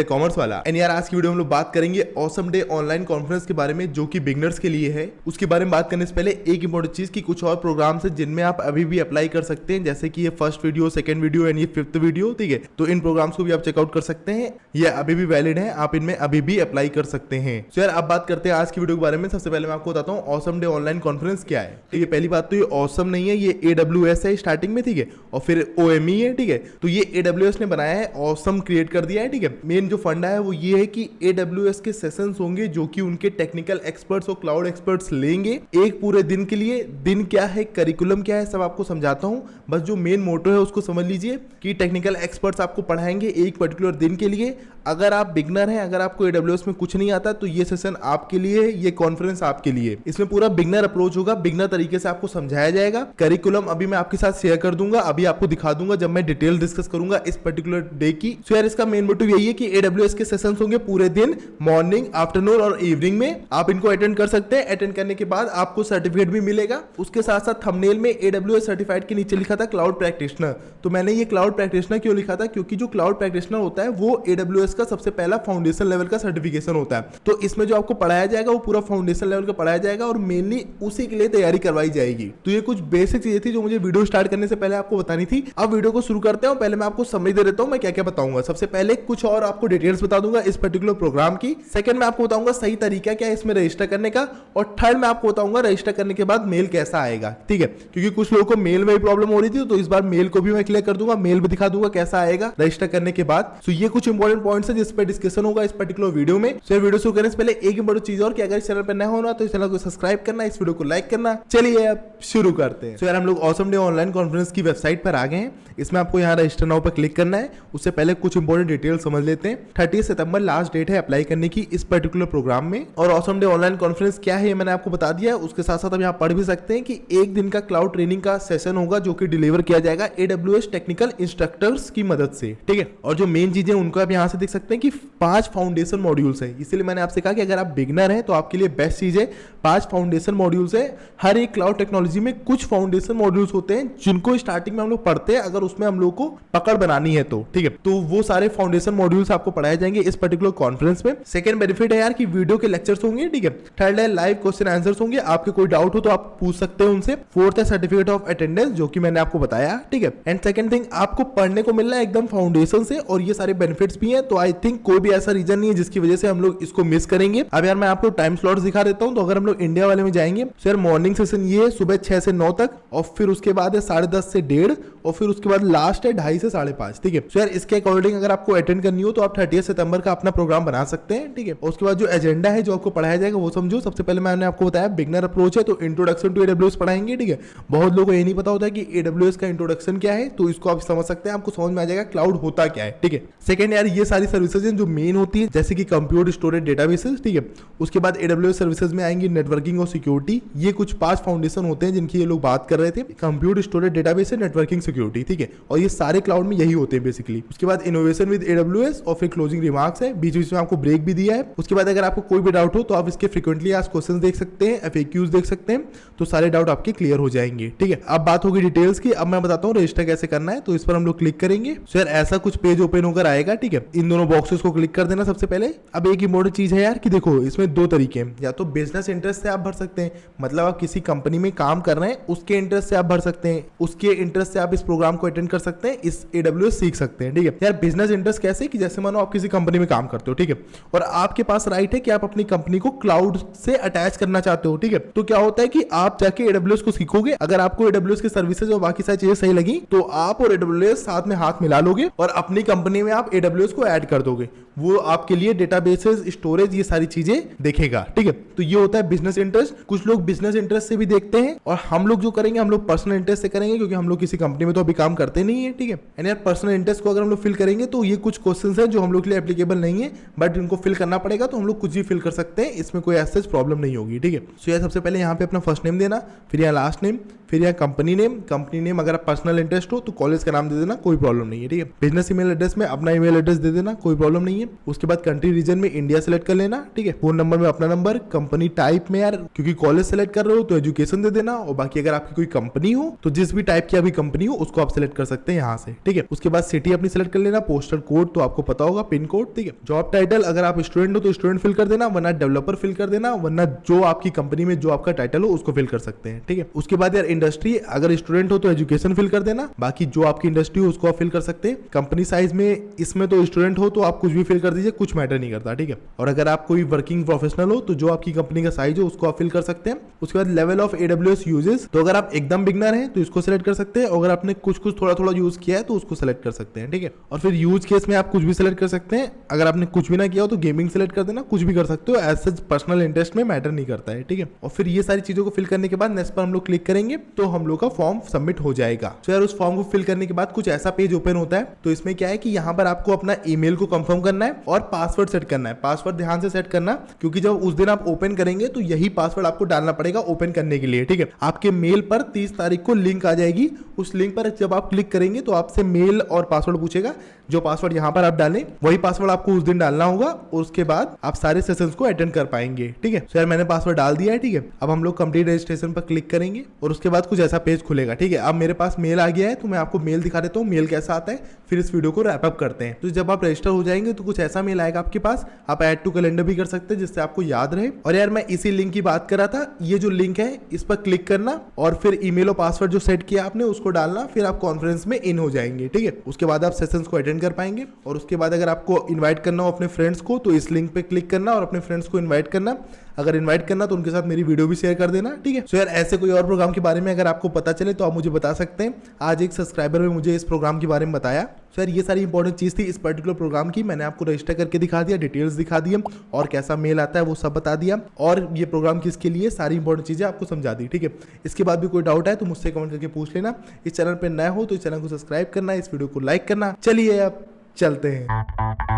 BTech commerce वाला। And यार आज की वीडियो हम लोग बात करेंगे ऑसम डे ऑनलाइन कॉन्फ्रेंस के बारे में, जो कि बिगनर्स के लिए है। उसके बारे में बात करने से पहले एक इंपॉर्टेंट चीज की कुछ और प्रोग्राम्स है जिनमें आप अभी भी अप्लाई कर सकते हैं, जैसे कि ये first video, second video and ये फिफ्थ वीडियो, ठीक है। तो इन प्रोग्राम्स को भी आप चेकआउट कर सकते हैं, ये अभी भी वैलिड है, आप इनमें अभी भी अप्लाई कर सकते हैं। तो यार अब बात करते हैं आज की वीडियो के बारे में। सबसे पहले मैं आपको बताता हूँ ऑसम डे ऑनलाइन कॉन्फ्रेंस क्या है। ठीक है, पहली बात तो ये ऑसम नहीं है, ये AWS है स्टार्टिंग में, ठीक है, और फिर OME है, ठीक है। तो ये AWS ने बनाया है, ऑसम क्रिएट कर दिया है, ठीक है। मेन जो फंडा है वो ये है कि AWS के सेशंस होंगे जो कि उनके टेक्निकल एक्सपर्ट्स और क्लाउड एक्सपर्ट्स लेंगे एक पूरे दिन के लिए। दिन क्या है, करिकुलम क्या है, सब आपको समझाता हूँ, बस जो मेन मोटो है उसको समझ लीजिए कि टेक्निकल एक्सपर्ट्स आपको पढ़ाएंगे एक पर्टिकुलर दिन के लिए। अगर आप बिगनर हैं, अगर आपको AWS में कुछ नहीं आता, तो ये सेशन आपके लिए, ये कॉन्फ्रेंस आपके लिए। इसमें पूरा बिगनर अप्रोच होगा, बिगनर तरीके से आपको समझाया जाएगा। करिकुलम अभी मैं आपके साथ शेयर कर दूंगा, अभी आपको दिखा दूंगा जब मैं डिटेल डिस्कस करूंगा इस पर्टिकुलर डे की। सो यार इसका मेन मोटिव यही है कि AWS के सेशंस होंगे पूरे दिन, मॉर्निंग, आफ्टरनून और इवनिंग में। आप इनको अटेंड कर सकते हैं। अटेंड करने के बाद आपको सर्टिफिकेट भी मिलेगा। उसके साथ साथ थंबनेल में AWS सर्टिफाइड के नीचे लिखा था क्लाउड प्रैक्टिशनर। तो मैंने ये क्लाउड प्रैक्टिशनर क्यों लिखा था, क्योंकि जो क्लाउड प्रैक्टिशनर होता है वो AWS का सबसे पहला फाउंडेशन लेवल का सर्टिफिकेशन होता है। तो इसमें जो आपको पढ़ाया जाएगा वो पूरा फाउंडेशन लेवल का पढ़ाया जाएगा और मेनली उसी के लिए तैयारी करवाई जाएगी। तो ये कुछ बेसिक चीजें थी जो मुझे वीडियो स्टार्ट करने से पहले आपको बतानी थी। अब वीडियो को शुरू करते हैं। पहले मैं आपको समझ दे देता हूं मैं क्या क्या बताऊंगा। सबसे पहले कुछ और आपको डिटेल्स बता दूंगा इस पर्टिकुलर प्रोग्राम की। सेकंड मैं आपको बताऊंगा सही तरीका क्या है इसमें रजिस्टर करने का, और थर्ड मैं आपको बताऊंगा रजिस्टर करने के बाद मेल कैसा आएगा, ठीक है। क्योंकि कुछ लोगों को मेल में भी प्रॉब्लम हो रही थी, तो इस बार मेल को भी मैं क्लियर कर दूंगा, मेल भी दिखा दूंगा कैसा आएगा रजिस्टर करने के बाद। सो ये कुछ इंपॉर्टेंट पॉइंट्स है जिस पर डिस्कशन होगा इस पर्टिकुलर वीडियो में। सो वीडियो शुरू करने से पहले एक इंपॉर्टेंट चीज और कि अगर इस चैनल पर नया होना तो इस चैनल को सब्सक्राइब करना, इस वीडियो को लाइक करना। चलिए अब शुरू करते हैं। सो यार हम लोग ऑसम डे ऑनलाइन कॉन्फ्रेंस की वेबसाइट पर आ गए हैं। इसमें आपको यहाँ रजिस्टर नाउ पर क्लिक करना है। उससे पहले कुछ इंपॉर्टेंट डिटेल समझ लेते हैं। 30 सितंबर लास्ट डेट है अप्लाई करने की इस पर्टिकुलर प्रोग्राम में। और ऑसम डे ऑनलाइन कॉन्फ्रेंस क्या है मैंने आपको बता दिया। उसके साथ साथ हम यहाँ पढ़ भी सकते हैं कि एक दिन का क्लाउड ट्रेनिंग का सेशन होगा जो कि डिलीवर किया जाएगा AWS टेक्निकल इंस्ट्रक्टर्स की मदद से, ठीक है। और जो मेन चीजें उनको आप यहाँ से देख सकते हैं कि 5 फाउंडेशन मॉड्यूल्स है। इसलिए मैंने आपसे कहा कि अगर आप बिगनर हैं तो आपके लिए बेस्ट चीज है 5 फाउंडेशन मॉड्यूल्स है। हर एक क्लाउड टेक्नोलॉजी में कुछ फाउंडेशन मॉड्यूल्स होते हैं जिनको स्टार्टिंग में हम लोग पढ़ते हैं, अगर उसमें हम लोग को पकड़ बनानी है तो, ठीक है। तो वो सारे फाउंडेशन मॉड्यूल्स आपको पढ़ाए जाएंगे इस पर्टिकुलर कॉन्फ्रेंस में। सेकंड बेनिफिट है यार कि वीडियो के लेक्चर्स होंगे, ठीक है। थर्ड है लाइव क्वेश्चन आंसर्स होंगे, आपके कोई डाउट हो तो आप पूछ सकते हैं उनसे। फोर्थ है सर्टिफिकेट ऑफ अटेंडेंस जो कि मैंने आपको बताया, ठीक है। एंड सेकंड थिंग आपको पढ़ने को मिल रहा है एकदम फाउंडेशन से, और ये सारे बेनिफिट्स भी हैं। तो आई थिंक कोई भी ऐसा रीजन नहीं है जिसकी वजह से हम लोग इसको मिस करेंगे। अब यार मैं आपको टाइम स्लॉट्स दिखा देता हूं। तो अगर हम लोग इंडिया वाले में जाएंगे तो यार मॉर्निंग सेशन ये है सुबह 6 से 9 तक, और फिर उसके बाद है 10:30 से 1:30, और फिर उसके बाद लास्ट है 2:30 से 5:30, ठीक है। तो यार इसके अकॉर्डिंग अगर आपको अटेंड करनी हो तो आप 30 सितंबर का अपना प्रोग्राम बना सकते हैं, ठीक है। और उसके बाद जो एजेंडा है जो आपको पढ़ाया जाएगा वो समझो। सबसे पहले मैंने आपको बताया बिगनर अप्रोच है, तो इंट्रोडक्शन टू AWS पढ़ाएंगे, ठीक है। बहुत लोगों को ये नहीं पता होता है कि AWS का इंट्रोडक्शन क्या है, तो इसको आप समझ सकते हैं, आपको समझ में आ जाएगा क्लाउड होता क्या है, ठीक है। सेकंड यार ये सारी सर्विसेज हैं जो मेन होती है, जैसे कि कंप्यूट स्टोरेज डेटाबेसेस, ठीक है। उसके बाद AWS सर्विसेज में आएंगी नेटवर्किंग और सिक्योरिटी। ये कुछ 5 फाउंडेशन होते हैं जिनकी ये लोग बात कर रहे थे, compute storage database, networking, security, ठीक है। और ये सारे क्लाउड में यही होते हैं बेसिकली। उसके बाद इनोवेशन विद AWS, और फिर क्लोजिंग रिमार्क्स है, बीच बीच में आपको ब्रेक भी दिया है। उसके बाद अगर आपको कोई भी डाउट हो तो आप इसके फ्रीक्वेंटली आस्क्ड क्वेश्चंस देख सकते हैं, FAQs देख सकते हैं, तो सारे डाउट आपके क्लियर हो जाएंगे, ठीक है। अब बात होगी डिटेल्स की। अब मैं बताता हूँ रजिस्टर कैसे करना है। तो इस पर हम लोग क्लिक करेंगे। सो यार ऐसा कुछ पेज ओपन होकर आएगा, ठीक है। इन दोनों बॉक्सेस को क्लिक कर देना सबसे पहले। अब एक इंपॉर्टेंट चीज है यार कि देखो इसमें 2 तरीके हैं, या तो बिजनेस इंटरेस्ट से आप भर सकते हैं, मतलब आप किसी कंपनी में काम कर रहे हैं उसके इंटरेस्ट से आप भर सकते हैं, उसके इंटरेस्ट से आप इस प्रोग्राम को अटेंड कर सकते हैं, इस AWS सीख सकते हैं, ठीक है। यार बिजनेस इंटरेस्ट कैसे कि जैसे मानो आप किसी कंपनी में काम करते हो, ठीक है, और आपके पास राइट है कि आप अपनी कंपनी को क्लाउड से अटैच करना चाहते हो, ठीक है। तो क्या होता है कि आप जाके AWS को सीखोगे, अगर आपको AWS की सर्विसेज और बाकी सारी चीजें सही लगी तो आप और AWS साथ में हाथ मिला लोगे और अपनी कंपनी में आप AWS को ऐड कर दोगे। वो आपके लिए डेटाबेसेस, स्टोरेज, ये सारी चीजें देखेगा, ठीक है। तो ये होता है बिजनेस इंटरेस्ट। कुछ लोग बिजनेस इंटरेस्ट से भी देखते हैं, और हम लोग जो करेंगे हम लोग पर्सनल इंटरेस्ट से करेंगे, क्योंकि हम लोग किसी कंपनी में तो अभी काम करते नहीं है, ठीक है। एंड यार पर्सनल इंटरेस्ट को अगर हम लोग फिल करेंगे तो ये कुछ क्वेश्चंस हैं जो हम लोग के लिए एप्लीकेबल नहीं है, बट इनको फिल करना पड़ेगा। तो हम लोग कुछ भी फिल कर सकते हैं, इसमें कोई ऐसा प्रॉब्लम नहीं होगी, ठीक है। सो यार सबसे पहले यहाँ पे अपना फर्स्ट नेम देना, फिर यहाँ लास्ट नेम, फिर यहाँ कंपनी नेम अगर आप पर्सनल इंटरेस्ट हो तो कॉलेज का नाम दे देना, कोई प्रॉब्लम नहीं है, ठीक है। बिजनेस ईमेल एड्रेस में अपना ईमेल एड्रेस दे देना, कोई प्रॉब्लम नहीं है। उसके बाद कंट्री रीजन में इंडिया सेलेक्ट कर लेना, ठीक है। फोन नंबर में अपना नंबर, कंपनी टाइप में यार क्योंकि कॉलेज सेलेक्ट कर रहे हो तो एजुकेशन दे देना, और बाकी अगर आपकी कोई कंपनी हो तो जिस भी टाइप की अभी कंपनी हो उसको आप सेलेक्ट कर सकते हैं यहाँ से, ठीक है। उसके बाद सिटी अपनी सेलेक्ट कर लेना, पोस्टल कोड तो आपको पता होगा पिन कोड, ठीक है। जॉब टाइटल अगर आप स्टूडेंट हो तो स्टूडेंट फिल कर देना, वरना डेवलपर फिल कर देना, वरना जो आपकी कंपनी में जो आपका टाइटल हो उसको फिल कर सकते हैं, ठीक है। उसके बाद यार इंडस्ट्री, अगर स्टूडेंट हो तो एजुकेशन फिल कर देना, बाकी जो आपकी इंडस्ट्री हो उसको आप फिल कर सकते हैं। कंपनी साइज में इसमें तो स्टूडेंट हो तो आप कुछ भी फिल कर दीजिए, कुछ मैटर नहीं करता, ठीक है। और अगर आप कोई वर्किंग प्रोफेशनल हो तो जो आपकी कंपनी का साइज हो उसको आप फिल कर सकते हैं। उसके बाद लेवल ऑफ AWS यूजेस, तो अगर आप एकदम बिगनर हैं तो इसको सिलेक्ट कर सकते हैं, अगर आपने कुछ थोड़ा थोड़ा यूज किया है तो उसको सिलेक्ट कर सकते हैं, ठीक है। और फिर यूज केस में आप कुछ भी सिलेक्ट कर सकते हैं, अगर आपने कुछ भी ना किया हो तो गेमिंग सिलेक्ट कर देना, कुछ भी कर सकते हो, एज सच पर्सनल इंटरेस्ट में मैटर नहीं करता है, ठीक है। और फिर ये सारी चीजों को फिल करने के बाद नेक्स्ट पर हम लोग क्लिक करेंगे तो हम लोग का फॉर्म सबमिट हो जाएगा। तो यार उस फॉर्म को फिल करने के बाद कुछ ऐसा पेज ओपन होता है, तो इसमें क्या है कि यहाँ पर आपको अपना ईमेल को कंफर्म करना है और पासवर्ड सेट करना है। पासवर्ड ध्यान से सेट करना, क्योंकि जब उस दिन आप ओपन करेंगे तो यही पासवर्ड आपको डालना पड़ेगा ओपन करने के लिए, ठीक है। आपके मेल पर 30 तारीख को लिंक आ जाएगी, उस लिंक पर जब आप क्लिक करेंगे तो आपसे मेल और पासवर्ड पूछेगा। जो पासवर्ड यहाँ पर आप डालें वही पासवर्ड आपको उस दिन डालना होगा, और उसके बाद आप सारे सेशंस को अटेंड कर पाएंगे, ठीक है। तो यार मैंने पासवर्ड डाल दिया है, ठीक है। अब हम लोग कंप्लीट रजिस्ट्रेशन पर क्लिक करेंगे और उसके बाद कुछ ऐसा पेज खुलेगा, ठीक है। अब मेरे पास मेल आ गया है तो मैं आपको मेल दिखा देता हूँ मेल कैसा आता है, फिर इस वीडियो को रैप अप करते हैं। तो जब आप रजिस्टर हो जाएंगे तो कुछ ऐसा मेल आएगा आपके पास, आप ऐड टू कैलेंडर भी कर सकते हैं जिससे आपको याद रहे। और यार मैं इसी लिंक की बात कर रहा था, ये जो लिंक है इस पर क्लिक करना और फिर ईमेल और पासवर्ड जो सेट किया आपने उसको डालना, फिर आप कॉन्फ्रेंस में इन हो जाएंगे, ठीक है। उसके बाद आप सेशंस को अटेंड कर पाएंगे। और उसके बाद अगर आपको इनवाइट करना हो अपने फ्रेंड्स को तो इस लिंक पे क्लिक करना और अपने फ्रेंड्स को इनवाइट करना। अगर इनवाइट करना तो उनके साथ मेरी वीडियो भी शेयर कर देना, ठीक है। सो यार ऐसे कोई और प्रोग्राम के बारे में अगर आपको पता चले तो आप मुझे बता सकते हैं। आज एक सब्सक्राइबर ने मुझे इस प्रोग्राम के बारे में बताया। सो यार ये सारी इंपॉर्टेंट चीज थी इस पर्टिकुलर प्रोग्राम की, मैंने आपको रजिस्टर करके दिखा दिया, डिटेल्स दिखा दिया और कैसा मेल आता है वो सब बता दिया, और ये प्रोग्राम किसके लिए, सारी इंपॉर्टेंट चीजें आपको समझा दी, ठीक है। इसके बाद भी कोई डाउट है तो मुझसे कमेंट करके पूछ लेना। इस चैनल पर नए हो तो इस चैनल को सब्सक्राइब करना, इस वीडियो को लाइक करना। चलिए अब चलते हैं।